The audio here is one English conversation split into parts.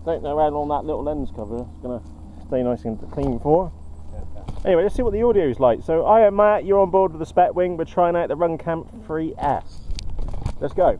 Don't know how long that little lens cover is going to stay nice and clean for. Anyway, let's see what the audio is like. So I am Matt, you're on board with the Spec Wing. We're trying out the Runcam 3S. Let's go.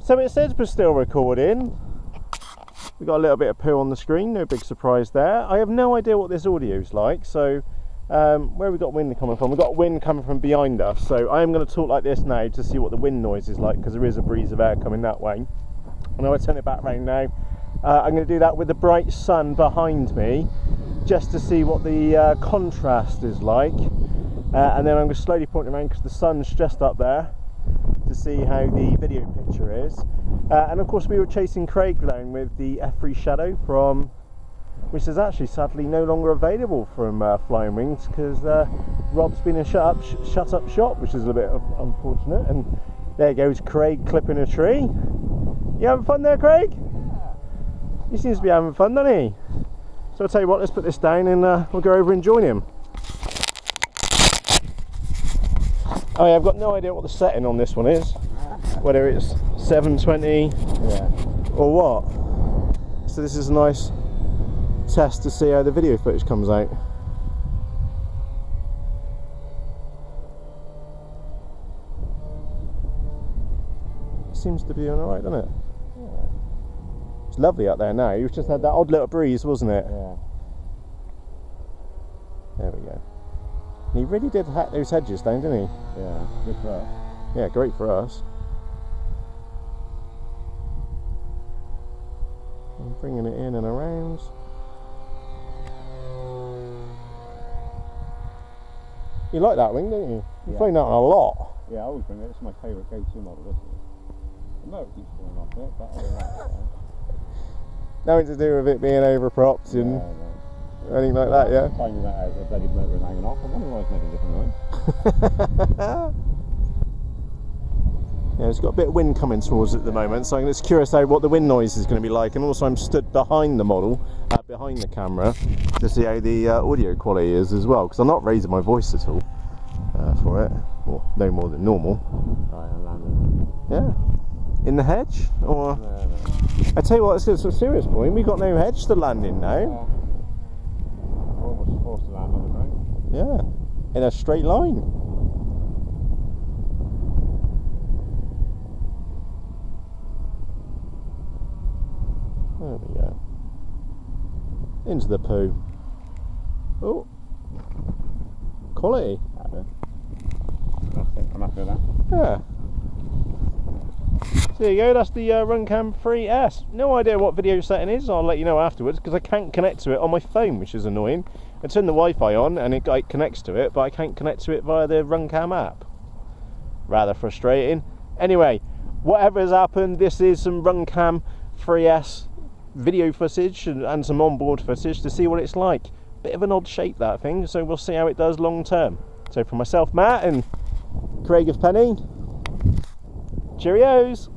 So it says we're still recording. We got a little bit of poo on the screen, no big surprise there. I have no idea what this audio is like, so where have we got wind coming from? We've got wind coming from behind us, so I am going to talk like this now to see what the wind noise is like, because there is a breeze of air coming that way. And I'll turn it back round now. I'm going to do that with the bright sun behind me, just to see what the contrast is like. And then I'm going to slowly point around because the sun's just up there, to see how the video picture is. And of course we were chasing Craig down with the F3 Shadow from, which is actually sadly no longer available from Flying Wings, because Rob's been in shut up shop, which is a bit unfortunate. And there goes Craig clipping a tree. You having fun there, Craig? Yeah. He seems to be having fun, doesn't he? So I'll tell you what, let's put this down and we'll go over and join him. Oh yeah, I've got no idea what the setting on this one is, whether it's 720 or what. So this is a nice test to see how the video footage comes out. Seems to be doing alright, doesn't it? Yeah. It's lovely out there now. You've just had that odd little breeze, wasn't it? Yeah. There we go. And he really did hack those hedges down, didn't he? Yeah, good for us. Yeah, great for us. And bringing it in and around. You like that wing, don't you? You've flown that one a lot. Yeah, I always bring it. It's my favourite go-to model, this is. I know it keeps falling off it, but other than that, nothing to do with it being overpropped and anything like that, yeah? Finding that out, the bloody motor hanging off. I wonder why it's making a different noise. Yeah, it's got a bit of wind coming towards it at the moment, so I'm just curious what the wind noise is going to be like. And also I'm stood behind the model, behind the camera, to see how the audio quality is as well, because I'm not raising my voice at all for it, or no more than normal. Right, I'm landing. Yeah. In the hedge? Or No. I tell you what, it's a serious point, we've got no hedge to land in now. We're almost forced to land on the ground. Yeah, in a straight line. There we go. Into the poo. Oh, quality. I'm happy with that. Yeah. So there you go, that's the Runcam 3S. No idea what video setting is, I'll let you know afterwards, because I can't connect to it on my phone, which is annoying. I turn the Wi-Fi on and it connects to it, but I can't connect to it via the Runcam app. Rather frustrating. Anyway, whatever has happened, this is some Runcam 3S video footage and some onboard footage to see what it's like. Bit of an odd shape, that thing, so we'll see how it does long term. So for myself, Matt, and Craig of Penny, cheerios!